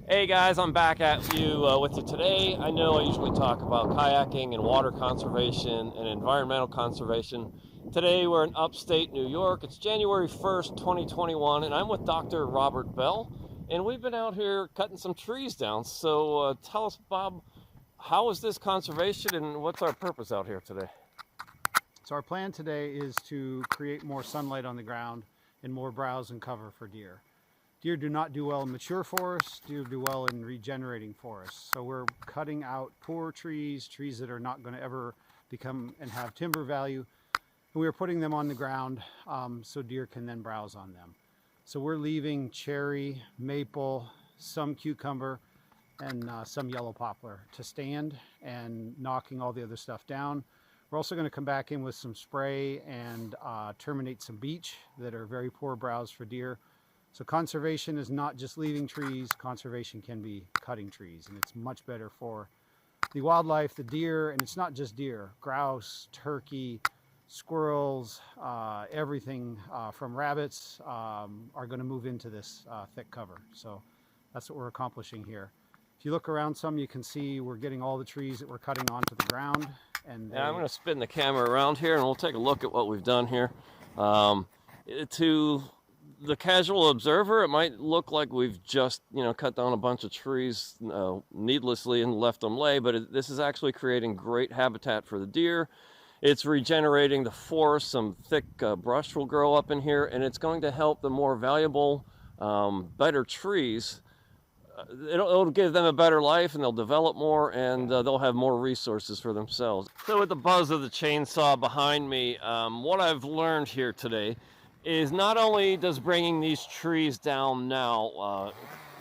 Hey guys, I'm back at you with you today. I know I usually talk about kayaking and water conservation and environmental conservation. Today we're in upstate New York. It's January 1st, 2021, and I'm with Dr. Robert Bell. And we've been out here cutting some trees down. So tell us, Bob, how is this conservation and what's our purpose out here today? So our plan today is to create more sunlight on the ground and more browse and cover for deer. Deer do not do well in mature forests. Deer do well in regenerating forests. So we're cutting out poor trees, trees that are not going to ever become and have timber value. And we are putting them on the ground so deer can then browse on them. So we're leaving cherry, maple, some cucumber, and some yellow poplar to stand and knocking all the other stuff down. We're also going to come back in with some spray and terminate some beech that are very poor browse for deer. So conservation is not just leaving trees, conservation can be cutting trees, and it's much better for the wildlife, the deer, and it's not just deer, grouse, turkey, squirrels, everything from rabbits are going to move into this thick cover. So that's what we're accomplishing here. If you look around some, you can see we're getting all the trees that we're cutting onto the ground. And I'm going to spin the camera around here and we'll take a look at what we've done here. To the casual observer, it might look like we've just, cut down a bunch of trees needlessly and left them lay, but this is actually creating great habitat for the deer. It's regenerating the forest. Some thick brush will grow up in here, and it's going to help the more valuable, better trees. It'll give them a better life, and they'll develop more, and they'll have more resources for themselves. So with the buzz of the chainsaw behind me, what I've learned here today is not only does bringing these trees down now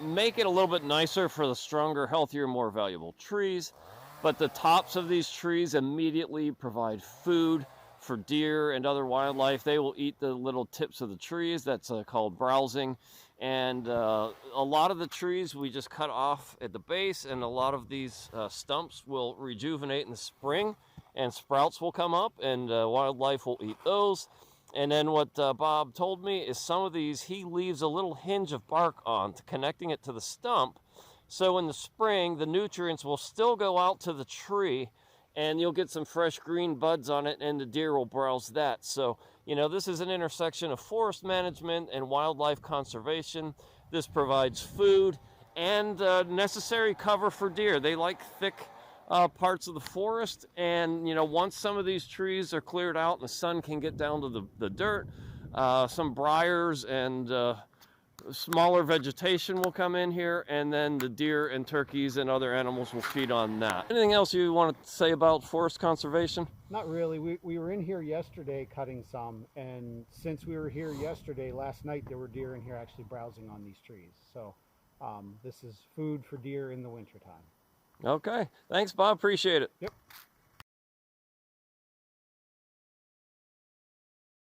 make it a little bit nicer for the stronger, healthier, more valuable trees, but the tops of these trees immediately provide food for deer and other wildlife. They will eat the little tips of the trees. That's called browsing. And a lot of the trees we just cut off at the base, and a lot of these stumps will rejuvenate in the spring, and sprouts will come up, and wildlife will eat those. And then what Bob told me is some of these he leaves a little hinge of bark on, connecting it to the stump. So in the spring, the nutrients will still go out to the tree, and you'll get some fresh green buds on it, and the deer will browse that. So, this is an intersection of forest management and wildlife conservation. This provides food and necessary cover for deer. They like thick parts of the forest, and once some of these trees are cleared out and the sun can get down to the dirt, some briars and smaller vegetation will come in here, and then the deer and turkeys and other animals will feed on that. Anything else you want to say about forest conservation? not really. We were in here yesterday cutting some, and since we were here yesterday, last night there were deer in here actually browsing on these trees. So this is food for deer in the wintertime. Okay, thanks Bob, appreciate it. Yep.